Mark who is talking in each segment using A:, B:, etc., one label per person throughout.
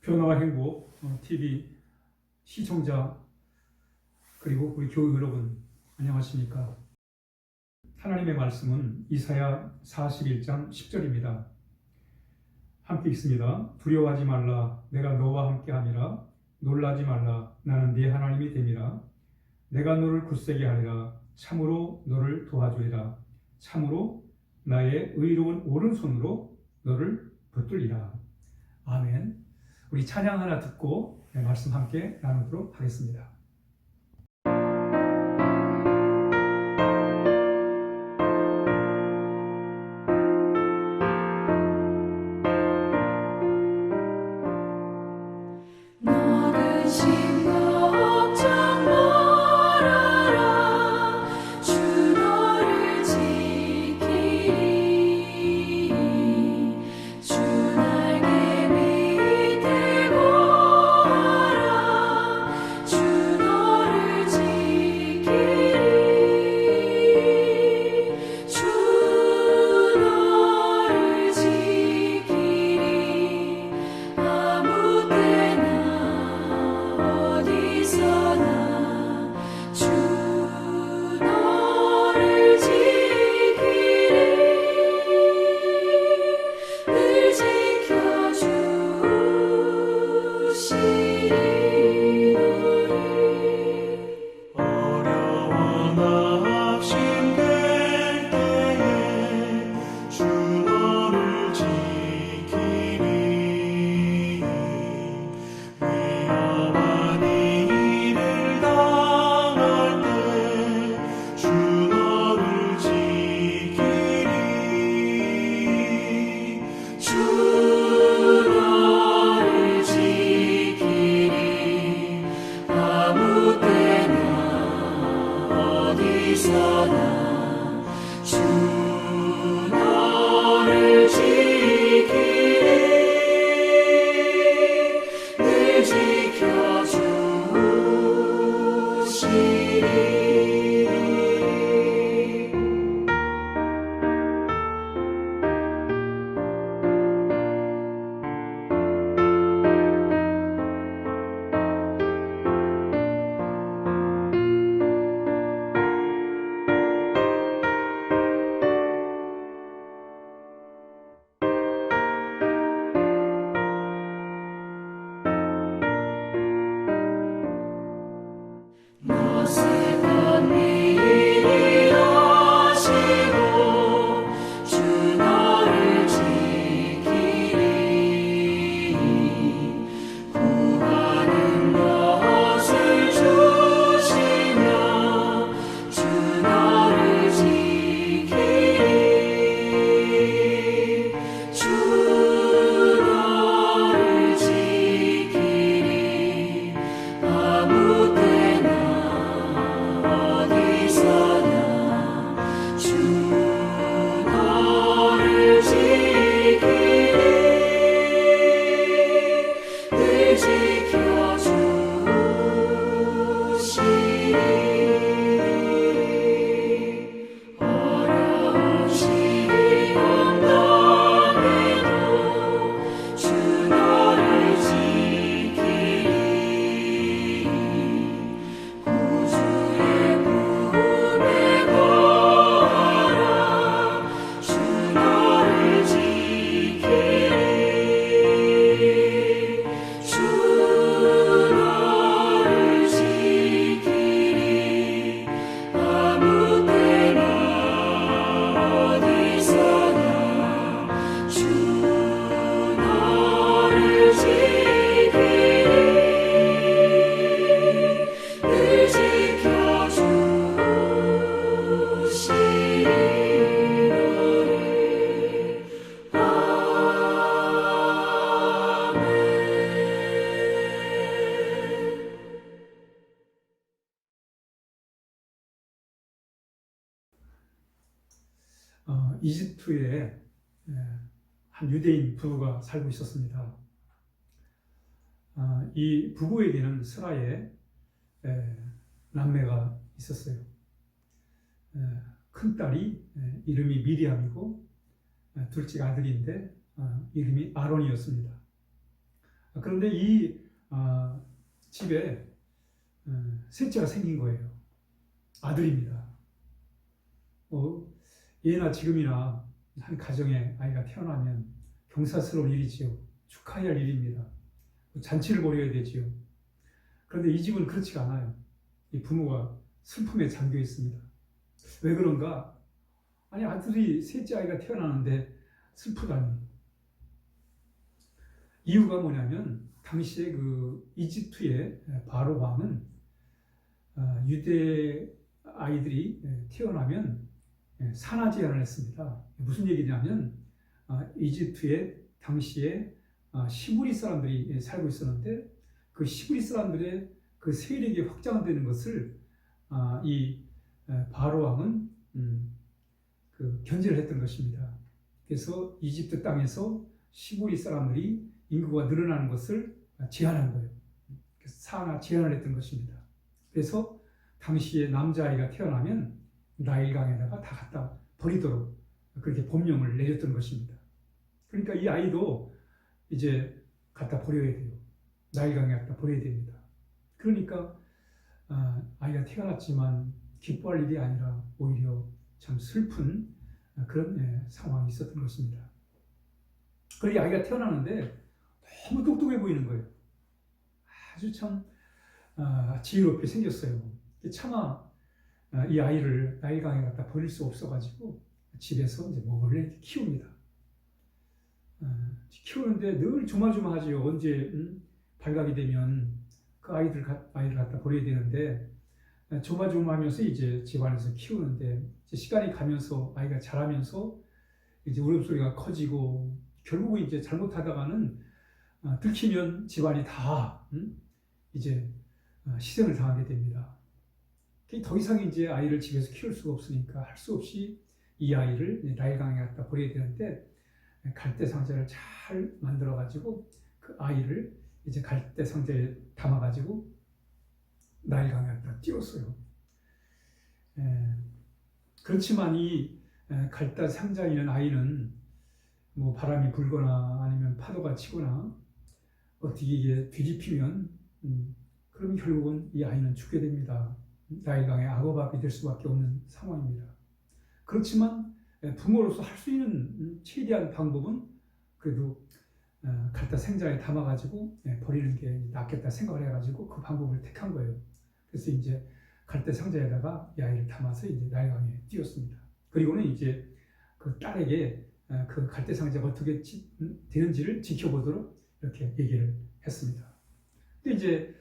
A: 변화와 행복 TV 시청자 그리고 우리 교회 여러분 안녕하십니까? 하나님의 말씀은 이사야 41장 10절입니다. 함께 읽습니다. 두려워하지 말라 내가 너와 함께함이라 놀라지 말라 나는 네 하나님이 됨이라 내가 너를 굳세게 하리라 참으로 너를 도와주리라 참으로 나의 의로운 오른손으로 너를 붙들리라. 아멘. 우리 찬양 하나 듣고 말씀 함께 나누도록 하겠습니다. 이집트에 한 유대인 부부가 살고 있었습니다. 이 부부에게는 스라의 남매가 있었어요. 큰딸이 이름이 미리암이고 둘째가 아들인데 이름이 아론이었습니다. 그런데 이 집에 셋째가 생긴 거예요. 아들입니다. 예나 지금이나 한 가정에 아이가 태어나면 경사스러운 일이지요. 축하해야 할 일입니다. 잔치를 벌여야 되지요. 그런데 이 집은 그렇지가 않아요. 이 부모가 슬픔에 잠겨 있습니다. 왜 그런가? 아니, 아들이 셋째 아이가 태어나는데 슬프다니. 이유가 뭐냐면 당시에 그 이집트의 바로 왕은 유대 아이들이 태어나면 산하 제한을 했습니다. 무슨 얘기냐면 이집트의 당시에 시부리 사람들이 살고 있었는데 그 시부리 사람들의 그 세력이 확장되는 것을 이 바로 왕은 그 견제를 했던 것입니다. 그래서 이집트 땅에서 시부리 사람들이 인구가 늘어나는 것을 제한한 거예요. 그래서 산하 제한을 했던 것입니다. 그래서 당시에 남자아이가 태어나면 나일강에다가 다 갖다 버리도록 그렇게 법령을 내렸던 것입니다. 그러니까 이 아이도 이제 갖다 버려야 돼요. 나일강에 갖다 버려야 됩니다. 그러니까 아이가 태어났지만 기뻐할 일이 아니라 오히려 참 슬픈 그런 상황이 있었던 것입니다. 그리고 아이가 태어나는데 너무 똑똑해 보이는 거예요. 아주 참 지혜롭게 생겼어요. 차마 이 아이를 나일강에 갖다 버릴 수 없어가지고 집에서 이제 몰래 키웁니다. 키우는데 늘 조마조마하지요. 언제 발각이 되면 그 아이를 갖다 버려야 되는데 조마조마하면서 이제 집안에서 키우는데 이제 시간이 가면서 아이가 자라면서 이제 울음소리가 커지고 결국은 이제 잘못하다가는 들키면 집안이 다 이제 희생을 당하게 됩니다. 더 이상 이제 아이를 집에서 키울 수가 없으니까 할 수 없이 이 아이를 나일강에 갖다 버려야 되는데 갈대 상자를 잘 만들어 가지고 그 아이를 이제 갈대 상자에 담아 가지고 나일강에 갖다 띄웠어요. 그렇지만 이 갈대 상자에 있는 아이는 뭐 바람이 불거나 아니면 파도가 치거나 어떻게 이게 뒤집히면 그럼 결국은 이 아이는 죽게 됩니다. 나일강의 악어밥이 될 수밖에 없는 상황입니다. 그렇지만 부모로서 할 수 있는 최대한 방법은 그래도 갈대 상자에 담아가지고 버리는 게 낫겠다 생각을 해가지고 그 방법을 택한 거예요. 그래서 이제 갈대 상자에다가 이 아이를 담아서 이제 나일강에 띄웠습니다. 그리고는 이제 그 딸에게 그 갈대 상자가 어떻게 되는지를 지켜보도록 이렇게 얘기를 했습니다. 근데 이제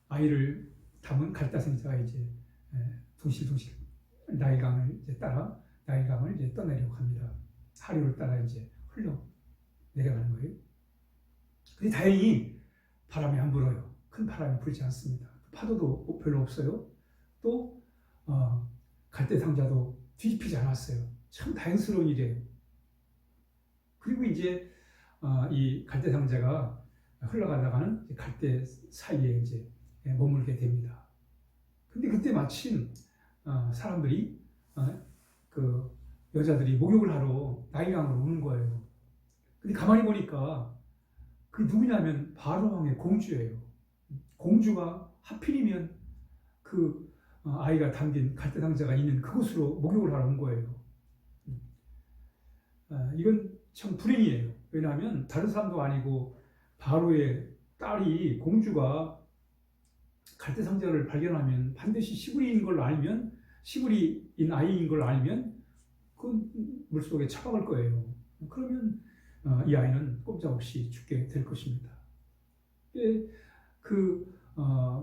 A: 아이를 담은 갈대 상자가 이제 둥실둥실 나일강을 이제 따라 나일강을 이제 떠내려고 합니다. 하류를 따라 이제 흘러 내려가는 거예요. 근데 다행히 바람이 안 불어요. 큰 바람이 불지 않습니다. 파도도 별로 없어요. 또 갈대 상자도 뒤집히지 않았어요. 참 다행스러운 일이에요. 그리고 이제 이 갈대 상자가 흘러가다가는 갈대 사이에 이제 머물게 됩니다. 근데 그때 마침 사람들이 그 여자들이 목욕을 하러 나일강으로 오는 거예요. 근데 가만히 보니까 그 누구냐면 바로 왕의 공주예요. 공주가 하필이면 그 아이가 담긴 갈대 상자가 있는 그곳으로 목욕을 하러 온 거예요. 이건 참 불행이에요. 왜냐하면 다른 사람도 아니고 바로의 딸이 공주가 갈대 상자를 발견하면 반드시 시부리인 걸 알면 시부리인 아이인 걸 알면 그 물속에 처박을 거예요. 그러면 이 아이는 꼼짝없이 죽게 될 것입니다. 그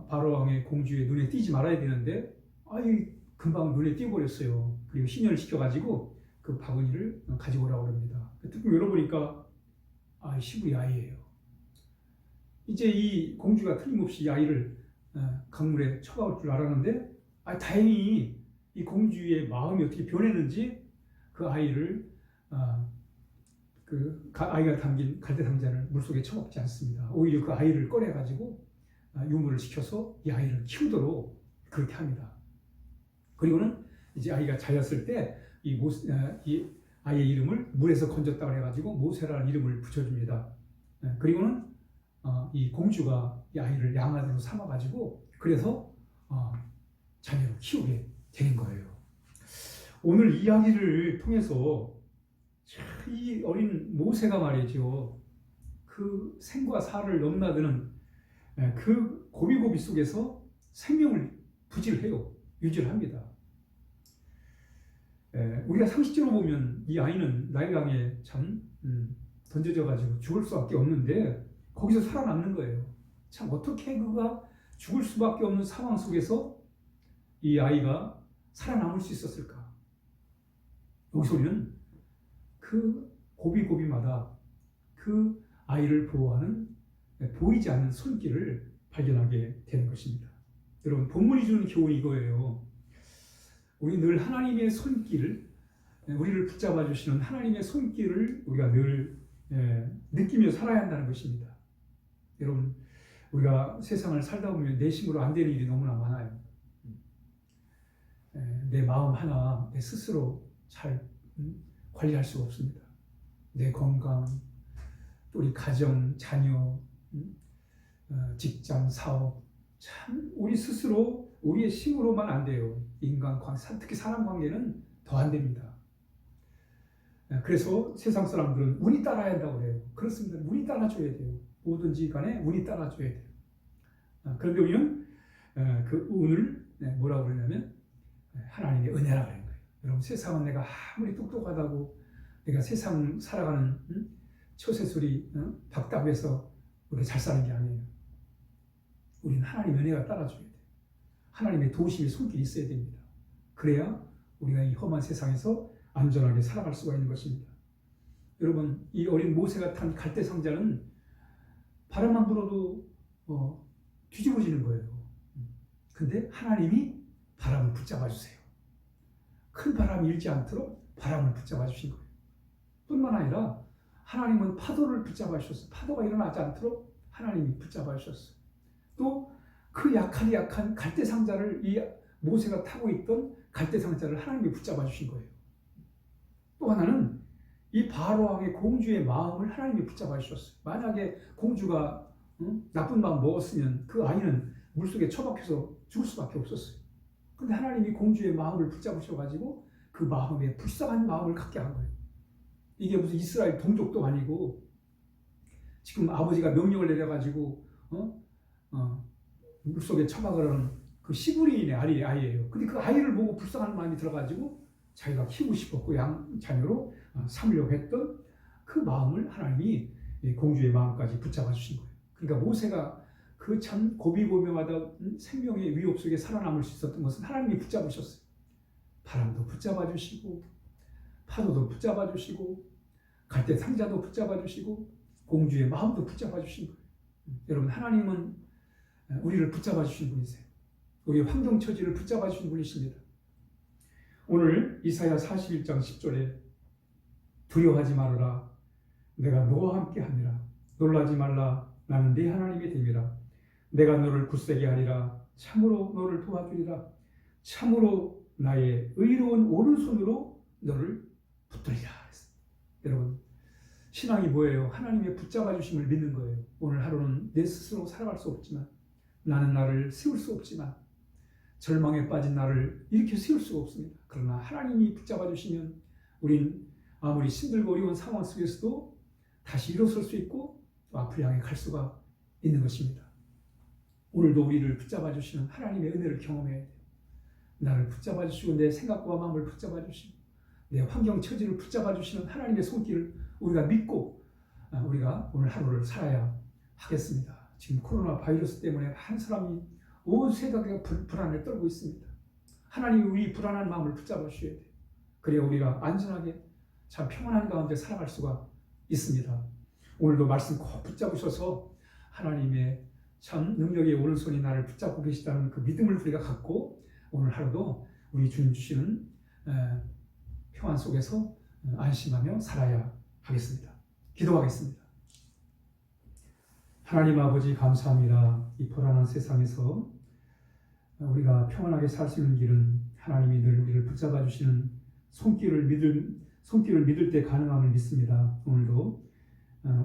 A: 바로 왕의 공주의 눈에 띄지 말아야 되는데 아이 금방 눈에 띄어버렸어요. 그리고 신혈을 시켜가지고 그 바구니를 가지고 오라고 합니다. 뚜껑 열어보니까 시부리 아이예요. 이제 이 공주가 틀림없이 이 아이를 강물에 처박을 줄 알았는데 다행히 이 공주의 마음이 어떻게 변했는지 그 아이를 그 아이가 담긴 갈대 상자를 물속에 처박지 않습니다. 오히려 그 아이를 꺼내가지고 유물을 시켜서 이 아이를 키우도록 그렇게 합니다. 그리고는 이제 아이가 자랐을 때 이 아이의 이름을 물에서 건졌다고 해가지고 모세라는 이름을 붙여줍니다. 그리고는 이 공주가 이 아이를 양아들로 삼아가지고 그래서 자녀를 키우게 되는 거예요. 오늘 이야기를 통해서 이 어린 모세가 말이죠. 그 생과 사를 넘나드는 그 고비고비 속에서 생명을 부지해요. 유지를 합니다. 우리가 상식적으로 보면 이 아이는 나일강에 참 던져져 가지고 죽을 수밖에 없는데 거기서 살아남는 거예요. 참 어떻게 그가 죽을 수밖에 없는 상황 속에서 이 아이가 살아남을 수 있었을까? 여기서 우리는 그 고비고비마다 그 아이를 보호하는 보이지 않는 손길을 발견하게 되는 것입니다. 여러분, 본문이 주는 교훈이 이거예요. 우리 늘 하나님의 손길을, 우리를 붙잡아 주시는 하나님의 손길을 우리가 늘 느끼며 살아야 한다는 것입니다. 여러분, 우리가 세상을 살다 보면 내 힘으로 안 되는 일이 너무나 많아요. 내 마음 하나 내 스스로 잘 관리할 수가 없습니다. 내 건강, 또 우리 가정, 자녀, 직장, 사업, 참 우리 스스로 우리의 힘으로만 안 돼요. 인간 관계, 특히 사람 관계는 더 안 됩니다. 그래서 세상 사람들은 운이 따라야 한다고 그래요. 그렇습니다. 운이 따라줘야 돼요. 뭐든지 간에 운이 따라줘야 돼요. 그런데 우리는 그 운을 뭐라고 그러냐면 하나님의 은혜라고 하는 거예요. 여러분, 세상은 내가 아무리 똑똑하다고 내가 세상 살아가는 처세술이 박다고 해서 우리가 잘 사는 게 아니에요. 우리는 하나님의 은혜가 따라줘야 돼요. 하나님의 도우심의 손길이 있어야 됩니다. 그래야 우리가 이 험한 세상에서 안전하게 살아갈 수가 있는 것입니다. 여러분, 이 어린 모세가 탄 갈대 상자는 바람만 불어도 뒤집어지는 거예요. 근데 하나님이 바람을 붙잡아 주세요. 큰 바람이 일지 않도록 바람을 붙잡아 주신 거예요. 뿐만 아니라 하나님은 파도를 붙잡아 주셨어요. 파도가 일어나지 않도록 하나님이 붙잡아 주셨어요. 또 그 약한 갈대 상자를 이 모세가 타고 있던 갈대 상자를 하나님이 붙잡아 주신 거예요. 또 하나는 이 바로 왕의 공주의 마음을 하나님이 붙잡아 주셨어요. 만약에 공주가 나쁜 마음 먹었으면 그 아이는 물속에 처박혀서 죽을 수밖에 없었어요. 근데 하나님이 공주의 마음을 붙잡으셔가지고 그 마음에 불쌍한 마음을 갖게 한 거예요. 이게 무슨 이스라엘 동족도 아니고 지금 아버지가 명령을 내려가지고 물속에 처박으라는 그 시부리인의 아이예요. 근데 그 아이를 보고 불쌍한 마음이 들어가지고 자기가 키우고 싶었고 자녀로 삼으려고 했던 그 마음을 하나님이 공주의 마음까지 붙잡아 주신 거예요. 그러니까 모세가 그 참 고비고비마다 생명의 위협 속에 살아남을 수 있었던 것은 하나님이 붙잡으셨어요. 바람도 붙잡아 주시고 파도도 붙잡아 주시고 갈대 상자도 붙잡아 주시고 공주의 마음도 붙잡아 주신 거예요. 여러분, 하나님은 우리를 붙잡아 주신 분이세요. 우리의 환경처지를 붙잡아 주신 분이십니다. 오늘 이사야 41장 10절에 두려워하지 말아라. 내가 너와 함께 하니라. 놀라지 말라. 나는 네 하나님이 됨이라. 내가 너를 굳세게 하리라. 참으로 너를 도와주리라. 참으로 나의 의로운 오른손으로 너를 붙들리라. 여러분, 신앙이 뭐예요? 하나님의 붙잡아 주심을 믿는 거예요. 오늘 하루는 내 스스로 살아갈 수 없지만, 나는 나를 세울 수 없지만, 절망에 빠진 나를 일으켜 세울 수가 없습니다. 그러나 하나님이 붙잡아 주시면 우린 아무리 힘들고 어려운 상황 속에서도 다시 일어설 수 있고 또 앞을 향해 갈 수가 있는 것입니다. 오늘도 우리를 붙잡아 주시는 하나님의 은혜를 경험해야 돼요. 나를 붙잡아 주시고 내 생각과 마음을 붙잡아 주시고 내 환경 처지를 붙잡아 주시는 하나님의 손길을 우리가 믿고 우리가 오늘 하루를 살아야 하겠습니다. 지금 코로나 바이러스 때문에 한 사람이 온 세계가 불안을 떨고 있습니다. 하나님이 우리 불안한 마음을 붙잡아 주셔야 돼요. 그래야 우리가 안전하게 참 평안한 가운데 살아갈 수가 있습니다. 오늘도 말씀 꼭 붙잡으셔서 하나님의 참 능력의 오른손이 나를 붙잡고 계시다는 그 믿음을 우리가 갖고 오늘 하루도 우리 주님 주시는 평안 속에서 안심하며 살아야 하겠습니다. 기도하겠습니다. 하나님 아버지, 감사합니다. 이 불안한 세상에서 우리가 평안하게 살 수 있는 길은 하나님이 늘 우리를 붙잡아 주시는 손길을 믿을 때 가능함을 믿습니다. 오늘도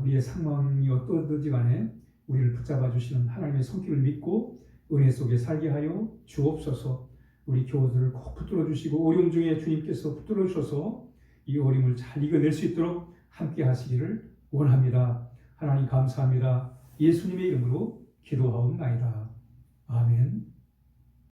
A: 우리의 상황이 어떠든지 간에 우리를 붙잡아 주시는 하나님의 손길을 믿고 은혜 속에 살게 하여 주옵소서. 우리 교우들을 꼭 붙들어 주시고 어려움 중에 주님께서 붙들어 주셔서 이 어려움을 잘 이겨낼 수 있도록 함께 하시기를 원합니다. 하나님 감사합니다. 예수님의 이름으로 기도하옵나이다. 아멘.